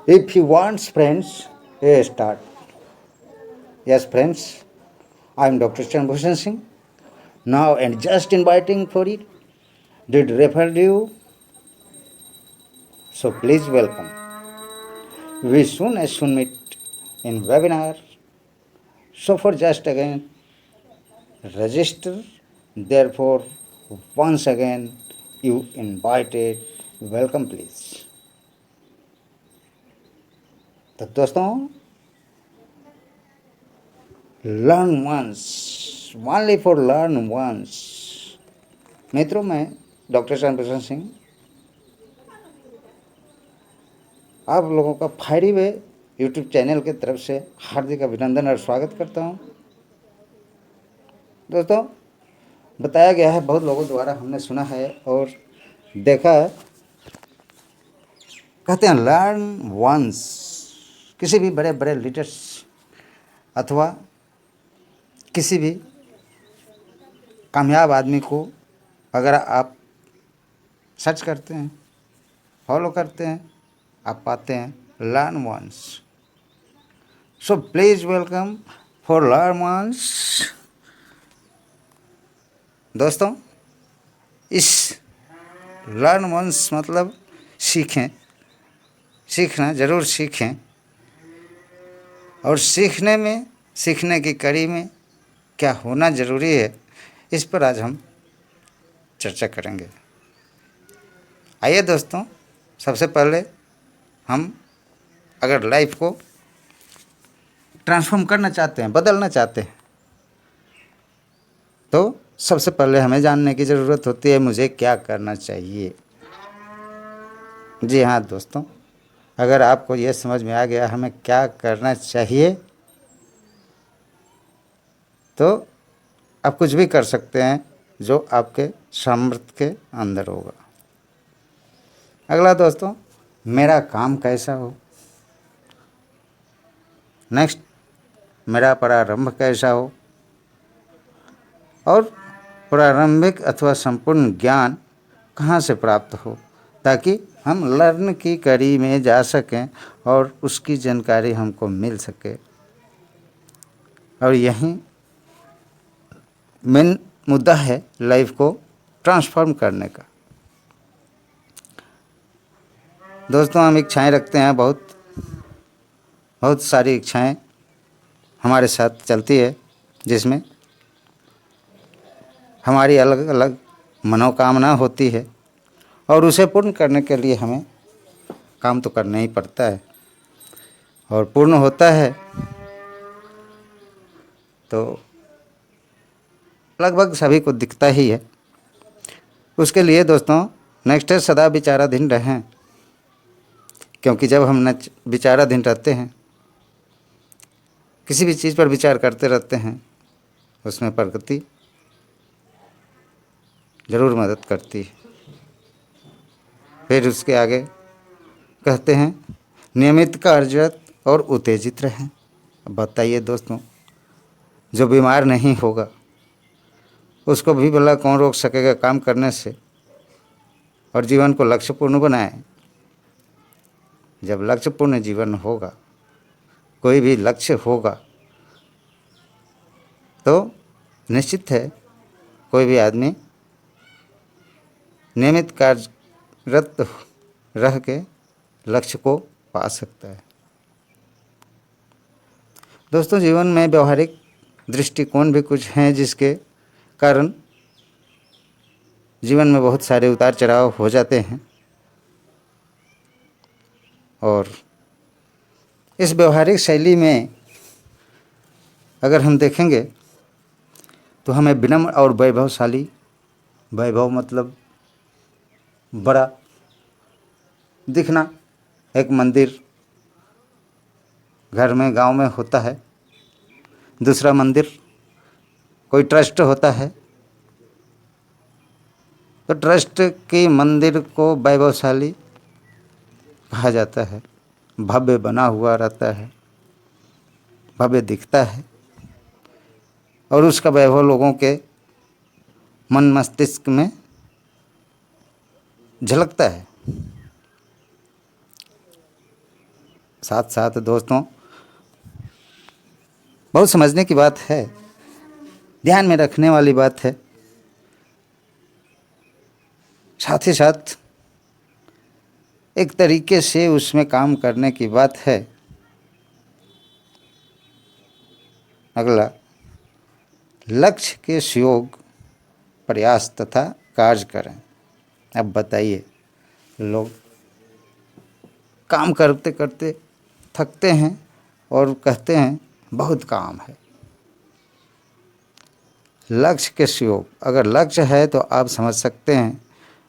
If you want, friends, start. Yes, friends, I am Dr. Chanbhushan Singh. Now and just inviting for it. Did refer you? So please welcome. We soon meet in webinar. So for just again register. Therefore, once again you invited. Welcome please. तो दोस्तों learn once only for learn once. मित्रों, मैं doctor Chandrabhushan Singh आप लोगों का fiery वे YouTube channel की तरफ से हार्दिक अभिनंदन और स्वागत करता हूं। दोस्तों, बताया गया है, बहुत लोगों द्वारा हमने सुना है और देखा है, कहते हैं लर्न वंस। किसी भी बड़े बड़े लीडर्स अथवा किसी भी कामयाब आदमी को अगर आप सर्च करते हैं, फॉलो करते हैं, आप पाते हैं learn once. So please welcome for learn once. दोस्तों, इस लर्न वंस मतलब सीखें, सीखना ज़रूर सीखें। और सीखने की कड़ी में क्या होना ज़रूरी है, इस पर आज हम चर्चा करेंगे। आइए दोस्तों, सबसे पहले हम अगर लाइफ को ट्रांसफॉर्म करना चाहते हैं, बदलना चाहते हैं, तो सबसे पहले हमें जानने की ज़रूरत होती है मुझे क्या करना चाहिए। जी हाँ दोस्तों, अगर आपको ये समझ में आ गया हमें क्या करना चाहिए, तो आप कुछ भी कर सकते हैं जो आपके सामर्थ्य के अंदर होगा। अगला दोस्तों, मेरा काम कैसा हो। नेक्स्ट, मेरा प्रारंभ कैसा हो। और प्रारंभिक अथवा संपूर्ण ज्ञान कहाँ से प्राप्त हो, ताकि हम लर्न की कड़ी में जा सकें और उसकी जानकारी हमको मिल सके। और यही मेन मुद्दा है लाइफ को ट्रांसफॉर्म करने का। दोस्तों, हम इच्छाएं रखते हैं, बहुत सारी इच्छाएं हमारे साथ चलती है, जिसमें हमारी अलग अलग मनोकामना होती है और उसे पूर्ण करने के लिए हमें काम तो करना ही पड़ता है। और पूर्ण होता है तो लगभग सभी को दिखता ही है। उसके लिए दोस्तों नेक्स्ट है सदा विचाराधीन रहें, क्योंकि जब हम विचाराधीन रहते हैं, किसी भी चीज़ पर विचार करते रहते हैं, उसमें प्रकृति ज़रूर मदद करती है। फिर उसके आगे कहते हैं नियमित कार्यरत और उत्तेजित रहें। अब बताइए दोस्तों, जो बीमार नहीं होगा उसको भी भला कौन रोक सकेगा काम करने से। और जीवन को लक्ष्यपूर्ण बनाएं। जब लक्ष्यपूर्ण जीवन होगा, कोई भी लक्ष्य होगा, तो निश्चित है कोई भी आदमी नियमित कार्यरत रह के लक्ष्य को पा सकता है। दोस्तों, जीवन में व्यवहारिक दृष्टिकोण भी कुछ हैं जिसके कारण जीवन में बहुत सारे उतार चढ़ाव हो जाते हैं। और इस व्यवहारिक शैली में अगर हम देखेंगे तो हमें विनम्र और वैभवशाली, वैभव मतलब बड़ा दिखना, एक मंदिर घर में गांव में होता है, दूसरा मंदिर कोई ट्रस्ट होता है, तो ट्रस्ट की मंदिर को वैभवशाली कहा जाता है, भव्य बना हुआ रहता है, भव्य दिखता है और उसका वैभव लोगों के मन मस्तिष्क में झलकता है। साथ साथ दोस्तों बहुत समझने की बात है, ध्यान में रखने वाली बात है। साथ ही साथ एक तरीके से उसमें काम करने की बात है। अगला, लक्ष्य के सुयोग प्रयास तथा कार्य करें। अब बताइए, लोग काम करते करते थकते हैं और कहते हैं बहुत काम है। लक्ष्य के सुयोग, अगर लक्ष्य है तो आप समझ सकते हैं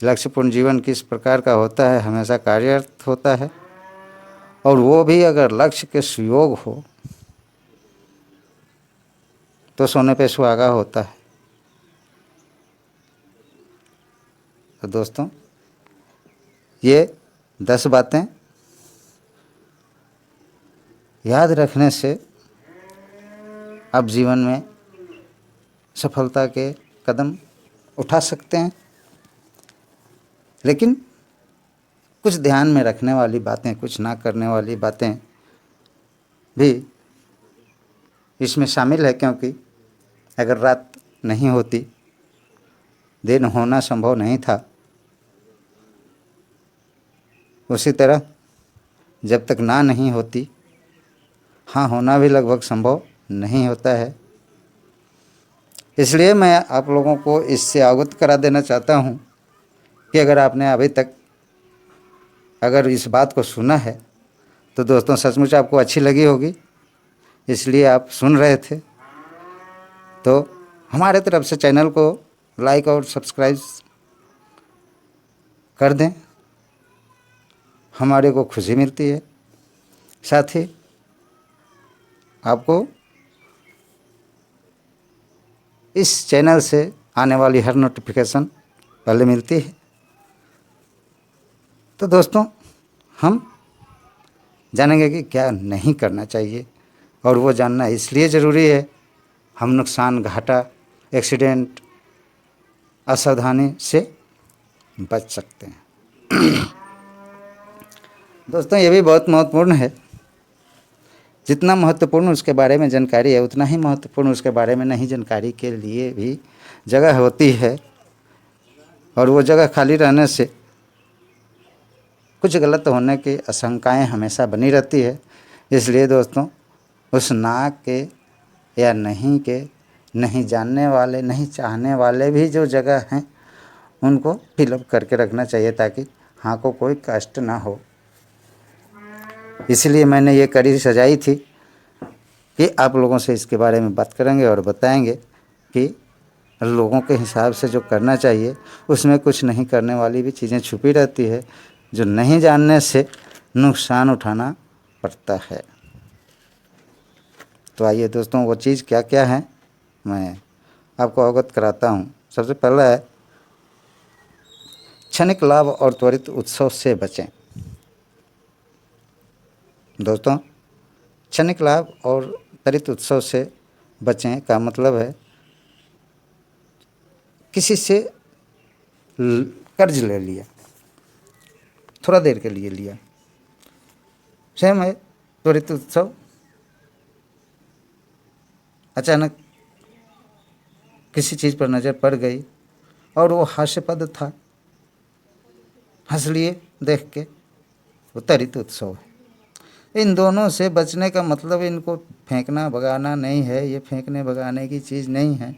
लक्ष्यपूर्ण जीवन किस प्रकार का होता है, हमेशा कार्यरत होता है। और वो भी अगर लक्ष्य के सुयोग हो तो सोने पे सुहागा होता है। तो दोस्तों ये 10 बातें याद रखने से आप जीवन में सफलता के कदम उठा सकते हैं। लेकिन कुछ ध्यान में रखने वाली बातें, कुछ ना करने वाली बातें भी इसमें शामिल है, क्योंकि अगर रात नहीं होती, दिन होना संभव नहीं था, उसी तरह जब तक ना नहीं होती, हाँ होना भी लगभग संभव नहीं होता है। इसलिए मैं आप लोगों को इससे अवगत करा देना चाहता हूँ कि अगर आपने अभी तक अगर इस बात को सुना है तो दोस्तों सचमुच आपको अच्छी लगी होगी, इसलिए आप सुन रहे थे। तो हमारे तरफ से चैनल को लाइक और सब्सक्राइब कर दें, हमारे को खुशी मिलती है। साथ ही आपको इस चैनल से आने वाली हर नोटिफिकेशन पहले मिलती है। तो दोस्तों हम जानेंगे कि क्या नहीं करना चाहिए, और वो जानना इसलिए ज़रूरी है, हम नुकसान, घाटा, एक्सीडेंट, असावधानी से बच सकते हैं। दोस्तों ये भी बहुत महत्वपूर्ण है। जितना महत्वपूर्ण उसके बारे में जानकारी है, उतना ही महत्वपूर्ण उसके बारे में नहीं जानकारी के लिए भी जगह होती है। और वो जगह खाली रहने से कुछ गलत होने की आशंकाएं हमेशा बनी रहती है। इसलिए दोस्तों उस ना के या नहीं के, नहीं जानने वाले, नहीं चाहने वाले भी जो जगह हैं उनको फिलअप करके रखना चाहिए, ताकि हाँ को कोई कष्ट ना हो। इसलिए मैंने ये कड़ी सजाई थी कि आप लोगों से इसके बारे में बात करेंगे और बताएंगे कि लोगों के हिसाब से जो करना चाहिए उसमें कुछ नहीं करने वाली भी चीज़ें छुपी रहती है, जो नहीं जानने से नुकसान उठाना पड़ता है। तो आइए दोस्तों वो चीज़ क्या क्या है मैं आपको अवगत कराता हूँ। सबसे पहला है, क्षणिक लाभ और त्वरित उत्सव से बचें। दोस्तों क्षणिक लाभ और त्वरित उत्सव से बचें का मतलब है किसी से कर्ज ले लिया, थोड़ा देर के लिए लिया, सेम है त्वरित उत्सव। अचानक किसी चीज़ पर नज़र पड़ गई और वो हास्यपद था, हंस लिए देख के, वो त्वरित उत्सव है। इन दोनों से बचने का मतलब इनको फेंकना भगाना नहीं है, ये फेंकने भगाने की चीज़ नहीं है।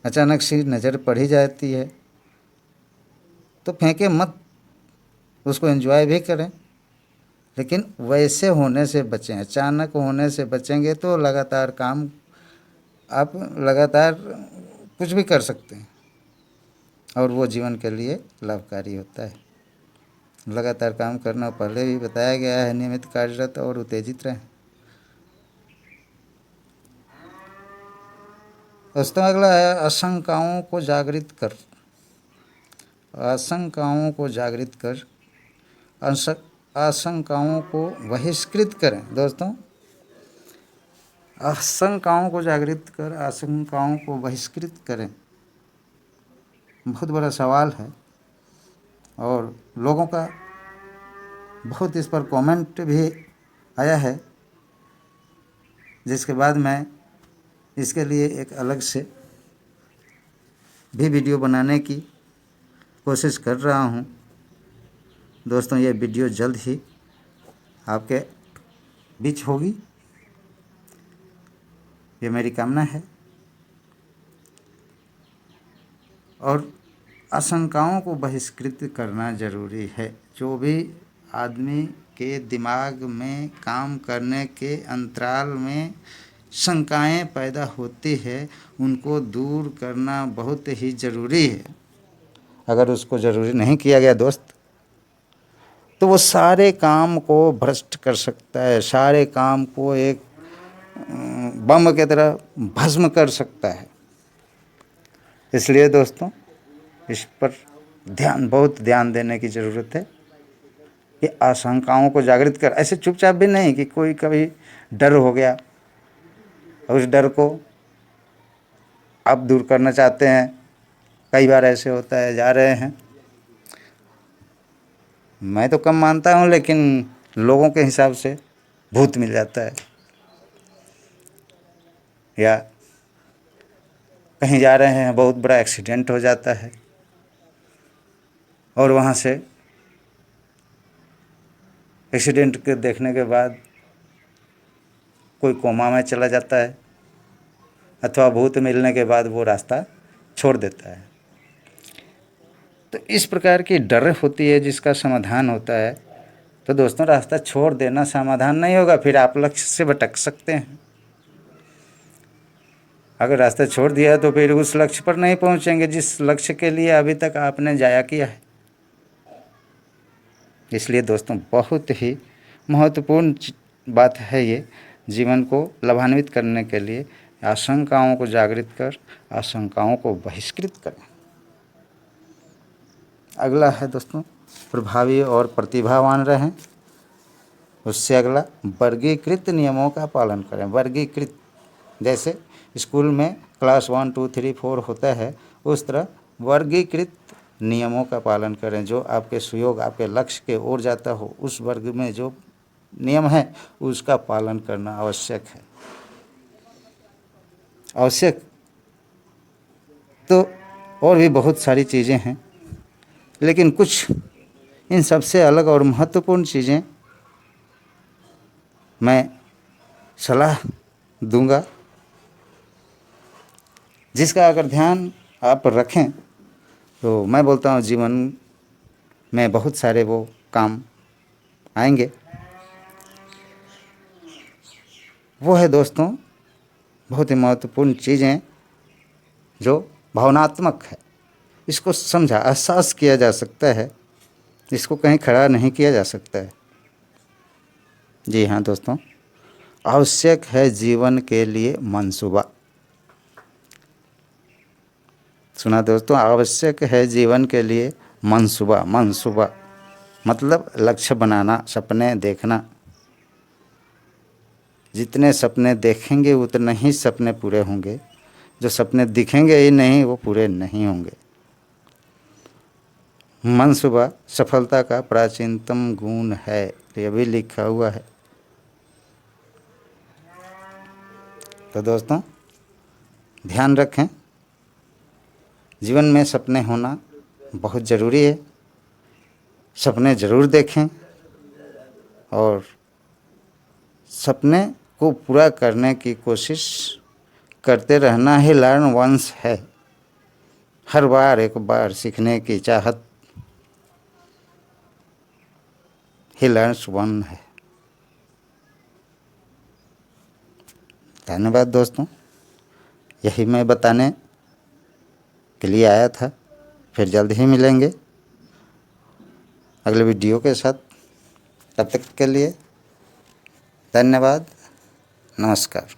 अचानक सी नज़र पड़ ही जाती है तो फेंके मत, उसको एंजॉय भी करें, लेकिन वैसे होने से बचें। अचानक होने से बचेंगे तो लगातार काम, आप लगातार कुछ भी कर सकते हैं और वो जीवन के लिए लाभकारी होता है। लगातार काम करना पहले भी बताया गया है, नियमित कार्यरत और उत्तेजित रहें। दोस्तों अगला है, आशंकाओं को जागृत कर। आशंकाओं को जागृत कर, आशंकाओं को बहिष्कृत करें। दोस्तों आशंकाओं को जागृत कर, आशंकाओं को बहिष्कृत करें, बहुत बड़ा सवाल है। और लोगों का बहुत इस पर कमेंट भी आया है, जिसके बाद मैं इसके लिए एक अलग से भी वीडियो बनाने की कोशिश कर रहा हूँ। दोस्तों, ये वीडियो जल्द ही आपके बीच होगी, ये मेरी कामना है। और आशंकाओं को बहिष्कृत करना ज़रूरी है। जो भी आदमी के दिमाग में काम करने के अंतराल में शंकाएं पैदा होती है, उनको दूर करना बहुत ही ज़रूरी है। अगर उसको ज़रूरी नहीं किया गया दोस्त, तो वो सारे काम को भ्रष्ट कर सकता है, सारे काम को एक बम की तरह भस्म कर सकता है। इसलिए दोस्तों, इस पर बहुत ध्यान देने की ज़रूरत है कि आशंकाओं को जागृत कर, ऐसे चुपचाप भी नहीं कि कोई कभी डर हो गया और उस डर को आप दूर करना चाहते हैं। कई बार ऐसे होता है, जा रहे हैं, मैं तो कम मानता हूँ, लेकिन लोगों के हिसाब से भूत मिल जाता है, या कहीं जा रहे हैं बहुत बड़ा एक्सीडेंट हो जाता है और वहाँ से एक्सीडेंट के देखने के बाद कोई कोमा में चला जाता है, अथवा भूत मिलने के बाद वो रास्ता छोड़ देता है। तो इस प्रकार की डर होती है जिसका समाधान होता है। तो दोस्तों, रास्ता छोड़ देना समाधान नहीं होगा, फिर आप लक्ष्य से भटक सकते हैं। अगर रास्ता छोड़ दिया तो फिर उस लक्ष्य पर नहीं पहुंचेंगे जिस लक्ष्य के लिए अभी तक आपने जाया किया है। इसलिए दोस्तों, बहुत ही महत्वपूर्ण बात है ये, जीवन को लाभान्वित करने के लिए आशंकाओं को जागृत कर आशंकाओं को बहिष्कृत करें। अगला है दोस्तों, प्रभावी और प्रतिभावान रहें। उससे अगला, वर्गीकृत नियमों का पालन करें। वर्गीकृत, जैसे स्कूल में क्लास 1, 2, 3, 4 होता है, उस तरह वर्गीकृत नियमों का पालन करें। जो आपके सुयोग, आपके लक्ष्य के ओर जाता हो, उस वर्ग में जो नियम है उसका पालन करना आवश्यक है। आवश्यक तो और भी बहुत सारी चीज़ें हैं, लेकिन कुछ इन सबसे अलग और महत्वपूर्ण चीज़ें मैं सलाह दूंगा, जिसका अगर ध्यान आप रखें तो मैं बोलता हूँ जीवन में बहुत सारे वो काम आएंगे। वो है दोस्तों, बहुत ही महत्वपूर्ण चीज़ें जो भावनात्मक है। इसको समझा, एहसास किया जा सकता है, इसको कहीं खड़ा नहीं किया जा सकता है। जी हाँ दोस्तों, आवश्यक है जीवन के लिए मंसूबा। सुना दोस्तों, आवश्यक है जीवन के लिए मंसूबा। मंसूबा मतलब लक्ष्य बनाना, सपने देखना। जितने सपने देखेंगे उतने ही सपने पूरे होंगे, जो सपने दिखेंगे ही नहीं वो पूरे नहीं होंगे। मंसूबा सफलता का प्राचीनतम गुण है, ये भी लिखा हुआ है। तो दोस्तों, ध्यान रखें, जीवन में सपने होना बहुत ज़रूरी है। सपने ज़रूर देखें और सपने को पूरा करने की कोशिश करते रहना ही लर्न वंस है। हर बार एक बार सीखने की चाहत ही लर्न्स वन है। धन्यवाद दोस्तों, यही मैं बताने के लिए आया था। फिर जल्द ही मिलेंगे अगले वीडियो के साथ। तब तक के लिए धन्यवाद, नमस्कार।